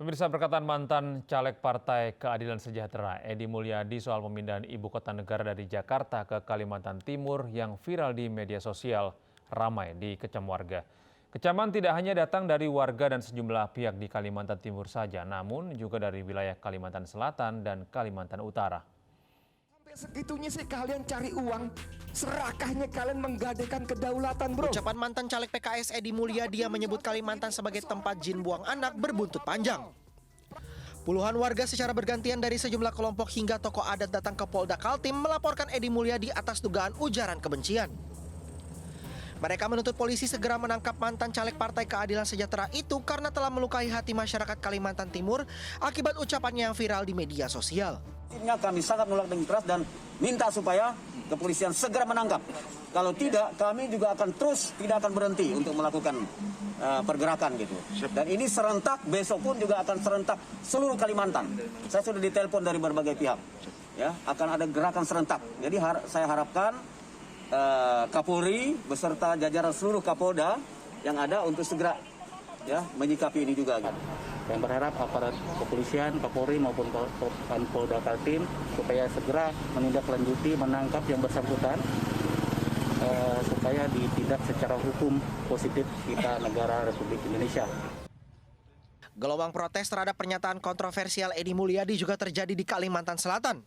Pemirsa, perkataan mantan caleg Partai Keadilan Sejahtera Edi Mulyadi soal pemindahan ibu kota negara dari Jakarta ke Kalimantan Timur yang viral di media sosial ramai dikecam warga. Kecaman tidak hanya datang dari warga dan sejumlah pihak di Kalimantan Timur saja, namun juga dari wilayah Kalimantan Selatan dan Kalimantan Utara. Sampai segitunya sih kalian cari uang, serakahnya kalian menggadaikan kedaulatan, bro. Ucapan mantan caleg PKS Edi Mulyadi yang menyebut Kalimantan sebagai tempat jin buang anak berbuntut panjang. Puluhan warga secara bergantian dari sejumlah kelompok hingga tokoh adat datang ke Polda Kaltim melaporkan Edi Mulyadi atas dugaan ujaran kebencian. Mereka menuntut polisi segera menangkap mantan caleg Partai Keadilan Sejahtera itu karena telah melukai hati masyarakat Kalimantan Timur akibat ucapannya yang viral di media sosial. Kami sangat menolak dengan keras dan minta supaya kepolisian segera menangkap. Kalau tidak, kami juga akan terus tidak akan berhenti untuk melakukan pergerakan gitu. Dan ini serentak, besok pun juga akan serentak seluruh Kalimantan. Saya sudah ditelepon dari berbagai pihak, ya akan ada gerakan serentak. Jadi saya harapkan Kapolri beserta jajaran seluruh Kapolda yang ada untuk segera ya menyikapi ini juga. Yang berharap aparat kepolisian, Kapolri maupun Polda Kaltim supaya segera menindaklanjuti, menangkap yang bersangkutan supaya ditindak secara hukum positif kita negara Republik Indonesia. Gelombang protes terhadap pernyataan kontroversial Edi Mulyadi juga terjadi di Kalimantan Selatan.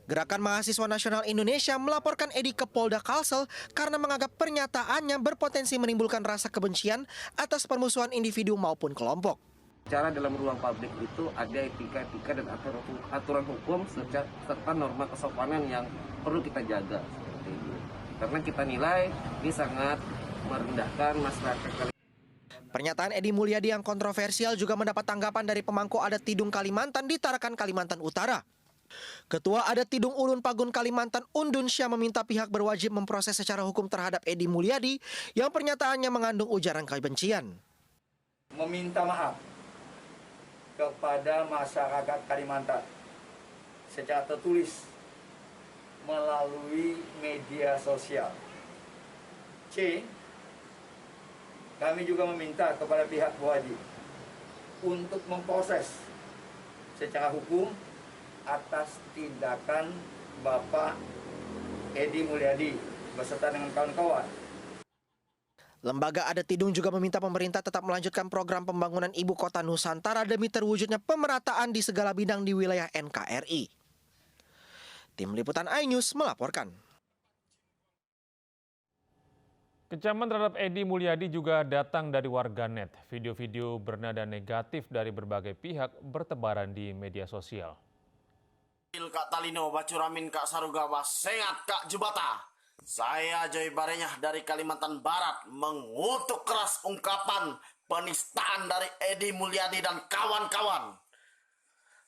Gerakan Mahasiswa Nasional Indonesia melaporkan Edi ke Polda Kalsel karena menganggap pernyataannya berpotensi menimbulkan rasa kebencian atas permusuhan individu maupun kelompok. Cara dalam ruang publik itu ada etika-etika dan aturan hukum serta norma kesopanan yang perlu kita jaga seperti itu. Karena kita nilai ini sangat merendahkan masyarakat. Pernyataan Edi Mulyadi yang kontroversial juga mendapat tanggapan dari pemangku adat Tidung Kalimantan di Tarakan, Kalimantan Utara. Ketua Adat Tidung Ulun Pagun Kalimantan Undun Syah meminta pihak berwajib memproses secara hukum terhadap Edi Mulyadi yang pernyataannya mengandung ujaran kebencian. Meminta maaf kepada masyarakat Kalimantan secara tertulis melalui media sosial. C. Kami juga meminta kepada pihak berwajib untuk memproses secara hukum atas tindakan Bapak Edi Mulyadi beserta dengan kawan-kawan. Lembaga Adat Tidung juga meminta pemerintah tetap melanjutkan program pembangunan ibu kota Nusantara demi terwujudnya pemerataan di segala bidang di wilayah NKRI. Tim Liputan iNews melaporkan. Kecaman terhadap Edi Mulyadi juga datang dari warganet. Video-video bernada negatif dari berbagai pihak bertebaran di media sosial. Kak Talino, Bacuramin, Kak Sarugawa, Sengat, Kak Jubata. Saya Joy Barenyah dari Kalimantan Barat mengutuk keras ungkapan penistaan dari Edi Mulyadi dan kawan-kawan.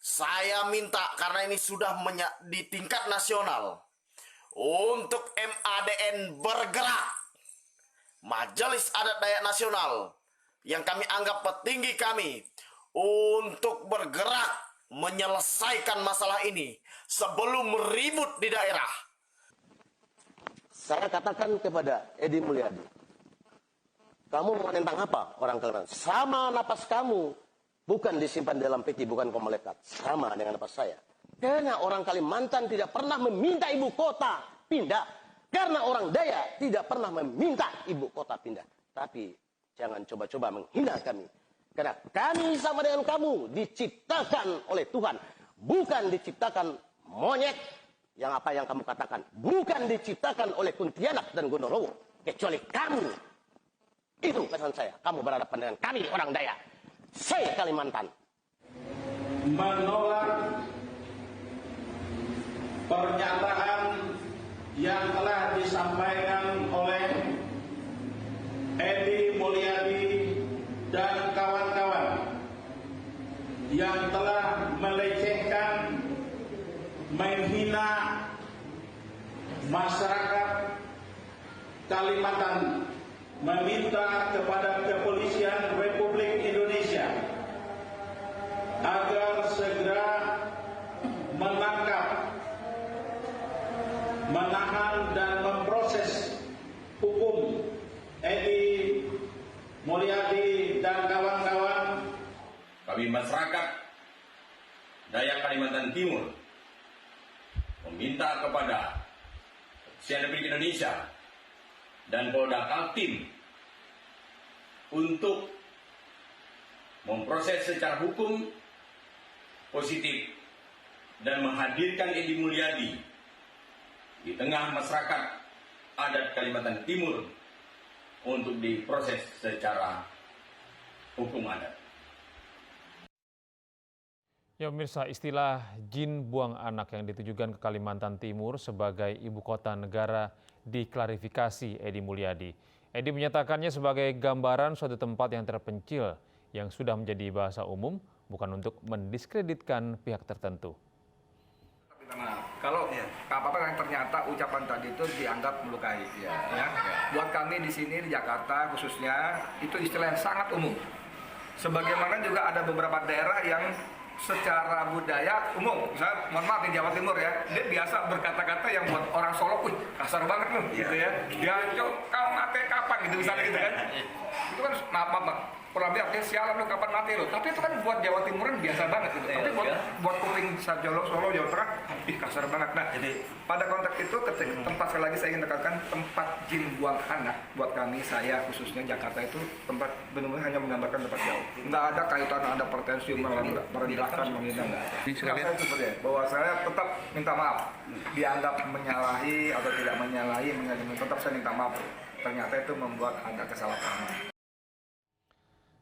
Saya minta karena ini sudah di tingkat nasional untuk MADN bergerak. Majelis Adat Dayak Nasional yang kami anggap petinggi kami untuk bergerak menyelesaikan masalah ini sebelum meribut di daerah. Saya katakan kepada Edi Mulyadi, kamu mau menentang apa orang Kalimantan? Sama napas kamu, bukan disimpan dalam peti, bukan kau melekat. Sama dengan napas saya. Karena orang Kalimantan tidak pernah meminta ibu kota pindah. Karena orang Dayak tidak pernah meminta ibu kota pindah. Tapi jangan coba-coba menghina kami. Karena kami sama dengan kamu diciptakan oleh Tuhan. Bukan diciptakan monyet. Yang apa yang kamu katakan bukan diciptakan oleh Kuntilanak dan Gondorowo, kecuali kamu. Itu pesan saya. Kamu berhadapan dengan kami orang Dayak. Saya Kalimantan. Menolak pernyataan yang telah disampaikan oleh Edi Mulyadi dan kawan-kawan yang telah melecehkan, menghina masyarakat Kalimantan, meminta kepada Kepolisian Republik Indonesia agar segera menangkap, menahan dan memproses hukum Edi Mulyadi dan kawan-kawan kami masyarakat Dayak Kalimantan Timur meminta kepada Kepolisian Republik Indonesia dan Polda Kaltim untuk memproses secara hukum positif dan menghadirkan Edi Mulyadi di tengah masyarakat adat Kalimantan Timur untuk diproses secara hukum adat. Ya pemirsa, istilah jin buang anak yang ditujukan ke Kalimantan Timur sebagai ibu kota negara diklarifikasi Edi Mulyadi. Edi menyatakannya sebagai gambaran suatu tempat yang terpencil yang sudah menjadi bahasa umum, bukan untuk mendiskreditkan pihak tertentu. Kalau apa-apa yang ternyata ucapan tadi itu dianggap melukai, ya. Buat kami di sini di Jakarta khususnya itu istilah yang sangat umum. Sebagaimana juga ada beberapa daerah yang secara budaya umum, misalnya mohon maaf di Jawa Timur ya, dia biasa berkata-kata yang buat orang Solo, wih kasar banget loh, gitu ya. Ya, kau mati kapan gitu misalnya gitu kan. Itu kan maaf. Kurang lebih artinya sialan lo kapan mati lo. Tapi itu kan buat Jawa Timuran biasa banget gitu. Tapi buat kuping Solo, Jawa Tengah, ih kasar banget. Nah, jadi pada konteks itu tempat sekali lagi saya ingin tekankan tempat jin buang anak buat kami, saya khususnya Jakarta itu tempat benar-benar hanya menggambarkan tempat jauh. Nggak ada kaitan ada pretensi merendahkan, menghina, nggak ada. Saya bahwa saya tetap minta maaf dianggap menyalahi atau tidak menyalahi, tetap saya minta maaf. Ternyata itu membuat ada kesalahpahaman.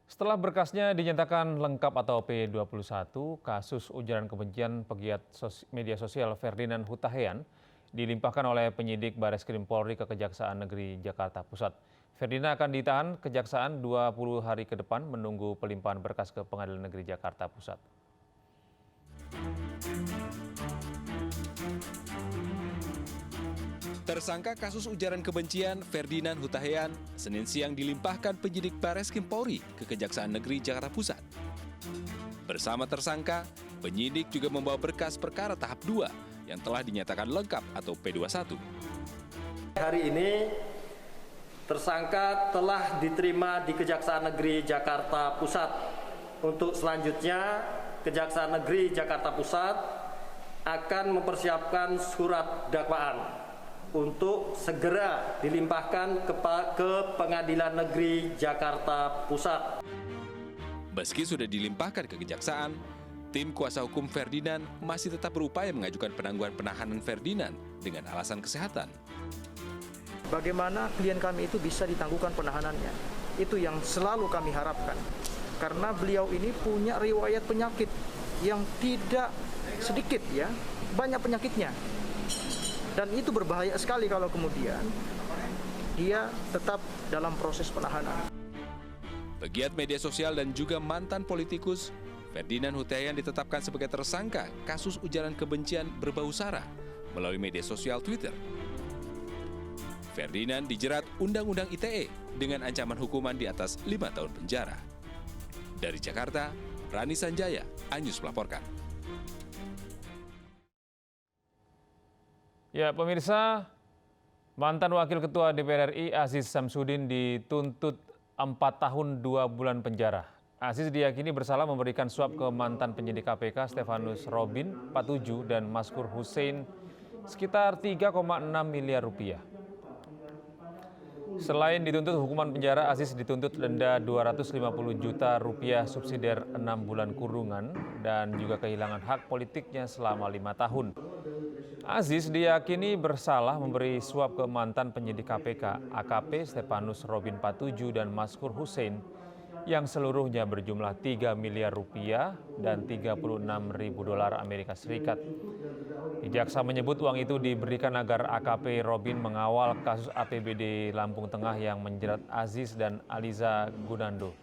Setelah berkasnya dinyatakan lengkap atau P21, kasus ujaran kebencian pegiat media sosial Ferdinand Huta Heian dilimpahkan oleh penyidik Bareskrim Polri ke Kejaksaan Negeri Jakarta Pusat. Ferdinand akan ditahan Kejaksaan 20 hari ke depan menunggu pelimpahan berkas ke Pengadilan Negeri Jakarta Pusat. Tersangka kasus ujaran kebencian Ferdinand Huta Heian Senin siang dilimpahkan penyidik Bareskrim Polri ke Kejaksaan Negeri Jakarta Pusat. Bersama tersangka, penyidik juga membawa berkas perkara tahap 2 yang telah dinyatakan lengkap atau P21. Hari ini tersangka telah diterima di Kejaksaan Negeri Jakarta Pusat. Untuk selanjutnya, Kejaksaan Negeri Jakarta Pusat akan mempersiapkan surat dakwaan untuk segera dilimpahkan ke Pengadilan Negeri Jakarta Pusat. Meski sudah dilimpahkan ke Kejaksaan, tim kuasa hukum Ferdinand masih tetap berupaya mengajukan penangguhan penahanan Ferdinand dengan alasan kesehatan. Bagaimana klien kami itu bisa ditangguhkan penahanannya? Itu yang selalu kami harapkan. Karena beliau ini punya riwayat penyakit yang tidak sedikit ya, banyak penyakitnya. Dan itu berbahaya sekali kalau kemudian dia tetap dalam proses penahanan. Pegiat media sosial dan juga mantan politikus, Ferdinand Huta Heian ditetapkan sebagai tersangka kasus ujaran kebencian berbau sara melalui media sosial Twitter. Ferdinand dijerat Undang-Undang ITE dengan ancaman hukuman di atas 5 tahun penjara. Dari Jakarta, Rani Sanjaya, Anyus melaporkan. Ya pemirsa, mantan Wakil Ketua DPR RI Aziz Samsudin dituntut 4 tahun 2 bulan penjara. Aziz diyakini bersalah memberikan suap ke mantan penyidik KPK Stefanus Robin 47 dan Maskur Hussein sekitar 3,6 miliar rupiah. Selain dituntut hukuman penjara, Aziz dituntut denda 250 juta rupiah subsidiar 6 bulan kurungan dan juga kehilangan hak politiknya selama 5 tahun. Aziz diyakini bersalah memberi suap ke mantan penyidik KPK AKP Stefanus Robin 47 dan Maskur Hussein yang seluruhnya berjumlah 3 miliar rupiah dan 36.000 dolar Amerika Serikat. Jaksa menyebut uang itu diberikan agar AKP Robin mengawal kasus APBD Lampung Tengah yang menjerat Aziz dan Aliza Gunando.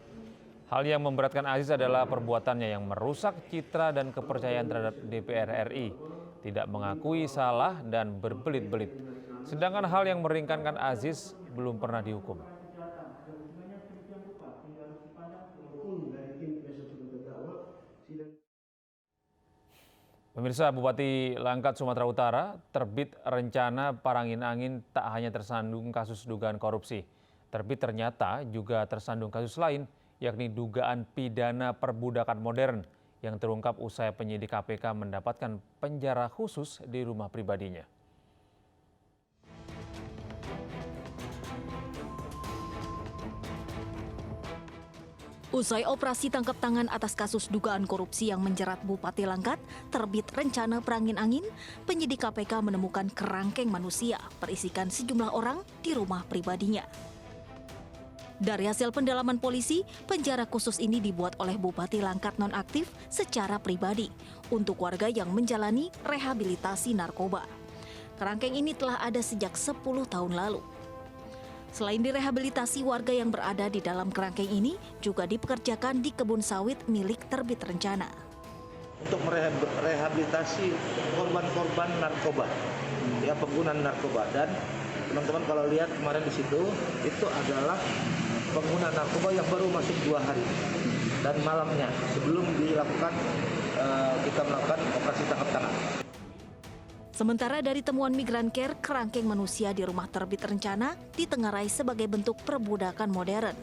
Hal yang memberatkan Aziz adalah perbuatannya yang merusak citra dan kepercayaan terhadap DPR RI, tidak mengakui salah dan berbelit-belit. Sedangkan hal yang meringankan Aziz belum pernah dihukum. Pemirsa, Bupati Langkat, Sumatera Utara terbit rencana parangin angin tak hanya tersandung kasus dugaan korupsi. Terbit ternyata juga tersandung kasus lain, yakni dugaan pidana perbudakan modern yang terungkap usai penyidik KPK mendapatkan penjara khusus di rumah pribadinya. Usai operasi tangkap tangan atas kasus dugaan korupsi yang menjerat Bupati Langkat, terbit rencana perangin-angin, penyidik KPK menemukan kerangkeng manusia berisikan sejumlah orang di rumah pribadinya. Dari hasil pendalaman polisi, penjara khusus ini dibuat oleh Bupati Langkat nonaktif secara pribadi untuk warga yang menjalani rehabilitasi narkoba. Kerangkeng ini telah ada sejak 10 tahun lalu. Selain direhabilitasi, warga yang berada di dalam kerangkeng ini juga dipekerjakan di kebun sawit milik terbit rencana. Untuk merehabilitasi korban-korban narkoba, ya pengguna narkoba. Dan teman-teman kalau lihat kemarin di situ, itu adalah pengguna narkoba yang baru masuk 2 hari. Dan malamnya sebelum dilakukan, kita melakukan operasi tangkap tangan. Sementara dari temuan Migran Care, kerangkeng manusia di rumah terbit rencana ditengarai sebagai bentuk perbudakan modern.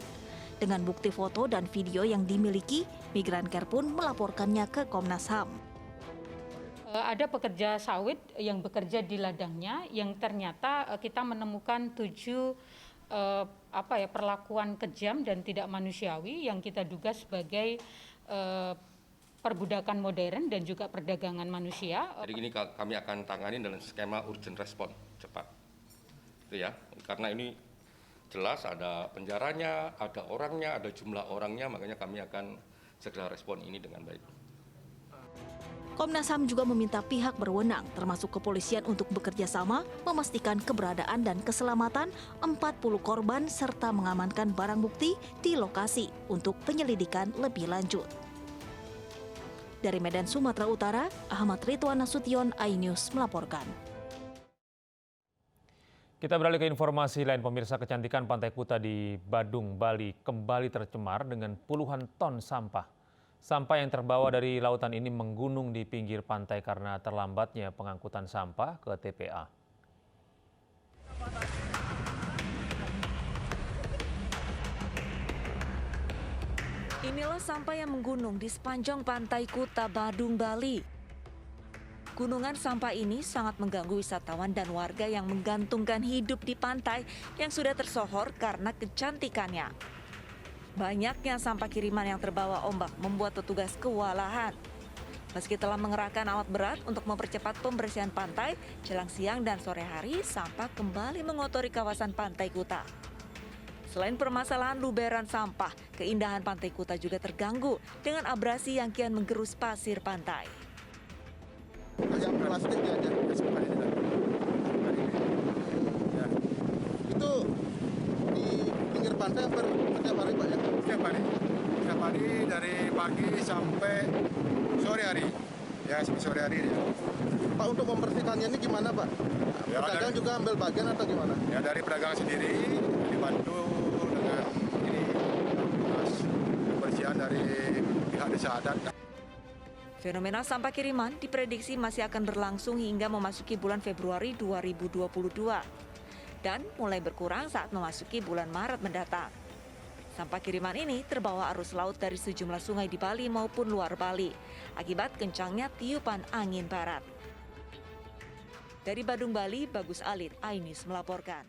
Dengan bukti foto dan video yang dimiliki, Migran Care pun melaporkannya ke Komnas HAM. Ada pekerja sawit yang bekerja di ladangnya yang ternyata kita menemukan 7 perlakuan kejam dan tidak manusiawi yang kita duga sebagai perbudakan modern dan juga perdagangan manusia. Jadi ini kami akan tangani dalam skema urgent response cepat, itu ya, karena ini jelas ada penjaranya, ada orangnya, ada jumlah orangnya, makanya kami akan segera respon ini dengan baik. Komnas HAM juga meminta pihak berwenang, termasuk kepolisian, untuk bekerja sama memastikan keberadaan dan keselamatan 40 korban serta mengamankan barang bukti di lokasi untuk penyelidikan lebih lanjut. Dari Medan, Sumatera Utara, Ahmad Ridwan Nasution, iNews melaporkan. Kita beralih ke informasi lain, pemirsa. Kecantikan Pantai Kuta di Badung, Bali kembali tercemar dengan puluhan ton sampah. Sampah yang terbawa dari lautan ini menggunung di pinggir pantai karena terlambatnya pengangkutan sampah ke TPA. Inilah sampah yang menggunung di sepanjang Pantai Kuta, Badung, Bali. Gunungan sampah ini sangat mengganggu wisatawan dan warga yang menggantungkan hidup di pantai yang sudah tersohor karena kecantikannya. Banyaknya sampah kiriman yang terbawa ombak membuat petugas kewalahan. Meski telah mengerahkan alat berat untuk mempercepat pembersihan pantai, jelang siang dan sore hari sampah kembali mengotori kawasan Pantai Kuta. Selain permasalahan luberan sampah, keindahan Pantai Kuta juga terganggu dengan abrasi yang kian menggerus pasir pantai. Yang plastik diajar seperti ini. Ya. Itu di pinggir pantai setiap hari Pak ya? Setiap hari dari pagi sampai sore hari. Ya, sampai sore hari ya. Pak, untuk membersihkannya ini gimana Pak? Ya, pedagang juga ambil bagian atau gimana? Ya, dari pedagang sendiri dibantu dengan ini kebersihan dari pihak desa adat. Fenomena sampah kiriman diprediksi masih akan berlangsung hingga memasuki bulan Februari 2022 dan mulai berkurang saat memasuki bulan Maret mendatang. Sampah kiriman ini terbawa arus laut dari sejumlah sungai di Bali maupun luar Bali akibat kencangnya tiupan angin barat. Dari Badung, Bali, Bagus Alit, iNews melaporkan.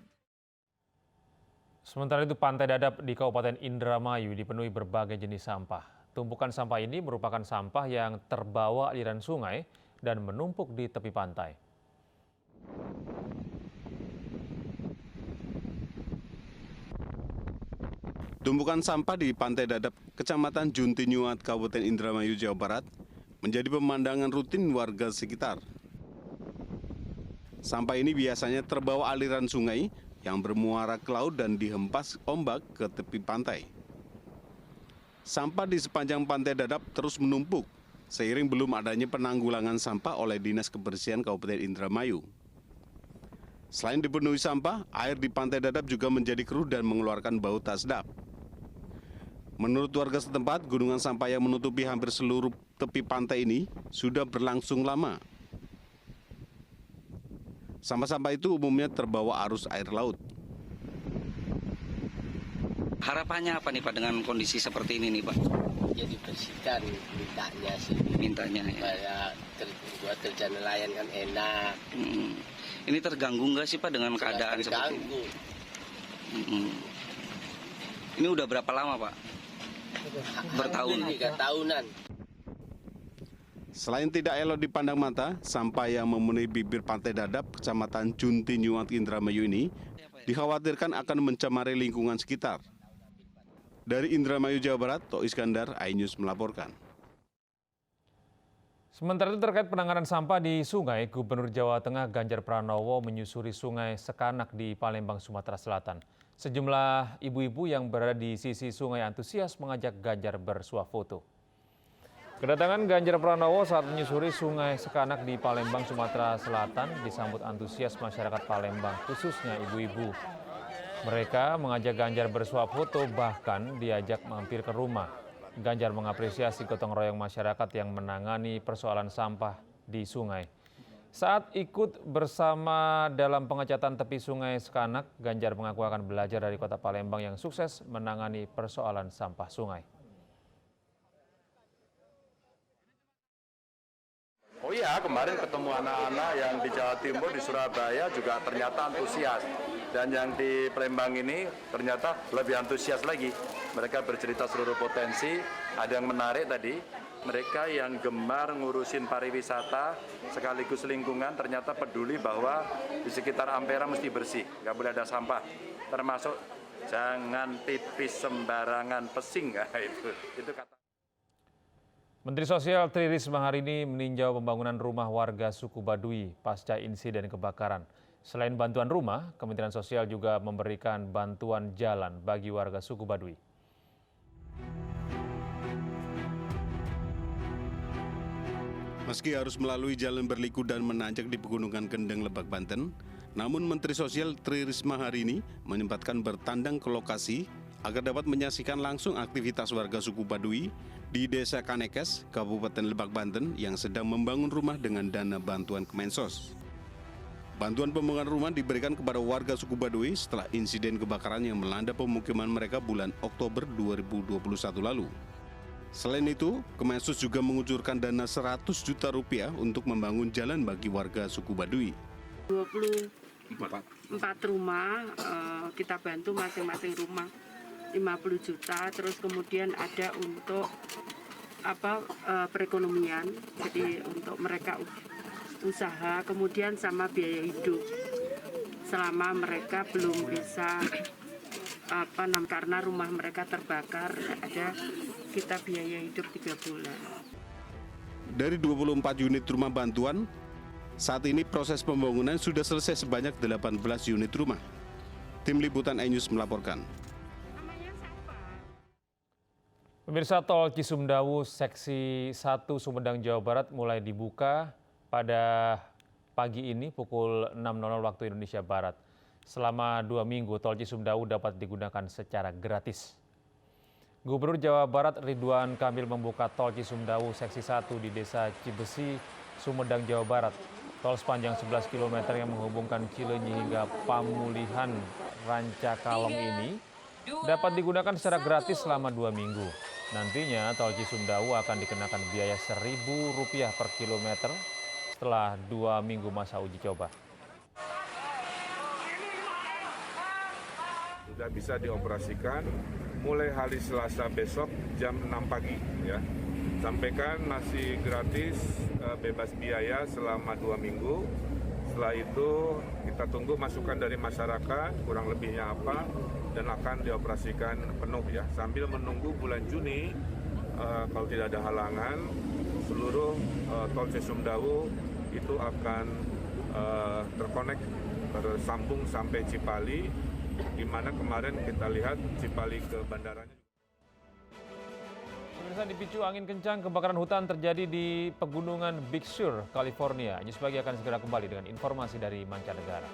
Sementara itu, Pantai Dadap di Kabupaten Indramayu dipenuhi berbagai jenis sampah. Tumpukan sampah ini merupakan sampah yang terbawa aliran sungai dan menumpuk di tepi pantai. Tumpukan sampah di Pantai Dadap, Kecamatan Juntinyuat, Kabupaten Indramayu, Jawa Barat, menjadi pemandangan rutin warga sekitar. Sampah ini biasanya terbawa aliran sungai yang bermuara ke laut dan dihempas ombak ke tepi pantai. Sampah di sepanjang Pantai Dadap terus menumpuk, seiring belum adanya penanggulangan sampah oleh Dinas Kebersihan Kabupaten Indramayu. Selain dipenuhi sampah, air di Pantai Dadap juga menjadi keruh dan mengeluarkan bau tak sedap. Menurut warga setempat, gunungan sampah yang menutupi hampir seluruh tepi pantai ini sudah berlangsung lama. Sampah-sampah itu umumnya terbawa arus air laut. Harapannya apa nih Pak dengan kondisi seperti ini nih Pak? Ya dibersihkan mintanya sih. Mintanya ya. Supaya buat kerja nelayan kan enak. Ini terganggu nggak sih Pak dengan keadaan seperti ini? Ini udah berapa lama Pak? Bertahun. 3 tahunan. Selain tidak elok dipandang mata, sampah yang memenuhi bibir Pantai Dadap, Kecamatan Junti Nyuat Indramayu ini dikhawatirkan akan mencemari lingkungan sekitar. Dari Indramayu, Jawa Barat, Tok Iskandar, iNews melaporkan. Sementara itu terkait penanganan sampah di sungai, Gubernur Jawa Tengah Ganjar Pranowo menyusuri sungai Sekanak di Palembang, Sumatera Selatan. Sejumlah ibu-ibu yang berada di sisi sungai antusias mengajak Ganjar bersuah foto. Kedatangan Ganjar Pranowo saat menyusuri sungai Sekanak di Palembang, Sumatera Selatan disambut antusias masyarakat Palembang, khususnya ibu-ibu. Mereka mengajak Ganjar bersuah foto, bahkan diajak mampir ke rumah. Ganjar mengapresiasi gotong royong masyarakat yang menangani persoalan sampah di sungai. Saat ikut bersama dalam pengecatan tepi sungai Sekanak, Ganjar mengaku akan belajar dari kota Palembang yang sukses menangani persoalan sampah sungai. Oh iya, kemarin ketemu anak-anak yang di Jawa Timur, di Surabaya juga ternyata antusias. Dan yang di Palembang ini ternyata lebih antusias lagi. Mereka bercerita seluruh potensi, ada yang menarik tadi. Mereka yang gemar ngurusin pariwisata sekaligus lingkungan ternyata peduli bahwa di sekitar Ampera mesti bersih, nggak boleh ada sampah. Termasuk jangan pipis sembarangan pesing, itu kata. Menteri Sosial Tri Risma hari ini meninjau pembangunan rumah warga suku Baduy pasca insiden kebakaran. Selain bantuan rumah, Kementerian Sosial juga memberikan bantuan jalan bagi warga suku Baduy. Meski harus melalui jalan berliku dan menanjak di Pegunungan Kendeng, Lebak, Banten, namun Menteri Sosial Tri Risma hari ini menyempatkan bertandang ke lokasi agar dapat menyaksikan langsung aktivitas warga suku Baduy di Desa Kanekes, Kabupaten Lebak, Banten yang sedang membangun rumah dengan dana bantuan Kemensos. Bantuan pembangunan rumah diberikan kepada warga suku Baduy setelah insiden kebakaran yang melanda pemukiman mereka bulan Oktober 2021 lalu. Selain itu, Kemensos juga mengucurkan dana 100 juta rupiah untuk membangun jalan bagi warga suku Baduy. 24 rumah kita bantu masing-masing rumah 50 juta, terus kemudian ada untuk perekonomian, jadi untuk mereka usaha, kemudian sama biaya hidup selama mereka belum bisa karena rumah mereka terbakar, ada kita biaya hidup 3 bulan. Dari 24 unit rumah bantuan, saat ini proses pembangunan sudah selesai sebanyak 18 unit rumah. Tim Liputan iNews melaporkan. Pemirsa, tol Cisumdawu Seksi 1 Sumedang, Jawa Barat mulai dibuka pada pagi ini pukul 6.00 waktu Indonesia Barat. Selama 2 minggu, tol Cisumdawu dapat digunakan secara gratis. Gubernur Jawa Barat Ridwan Kamil membuka tol Cisumdawu Seksi 1 di Desa Cibesi, Sumedang, Jawa Barat. Tol sepanjang 11 km yang menghubungkan Cileunyi hingga Pamulihan Rancakalong ini dapat digunakan secara gratis selama 2 minggu. Nantinya tol Cisumdawu akan dikenakan biaya Rp1.000 per kilometer setelah 2 minggu masa uji coba. Sudah bisa dioperasikan mulai hari Selasa besok jam 6 pagi ya. Sampaikan masih gratis, bebas biaya selama 2 minggu. Setelah itu kita tunggu masukan dari masyarakat kurang lebihnya apa dan akan dioperasikan penuh ya. Sambil menunggu bulan Juni kalau tidak ada halangan seluruh tol Cisumdawu itu akan terkonek tersambung sampai Cipali, di mana kemarin kita lihat Cipali ke bandaranya. Pemirsa, dipicu angin kencang, kebakaran hutan terjadi di Pegunungan Big Sur, California. News Pagi akan segera kembali dengan informasi dari mancanegara.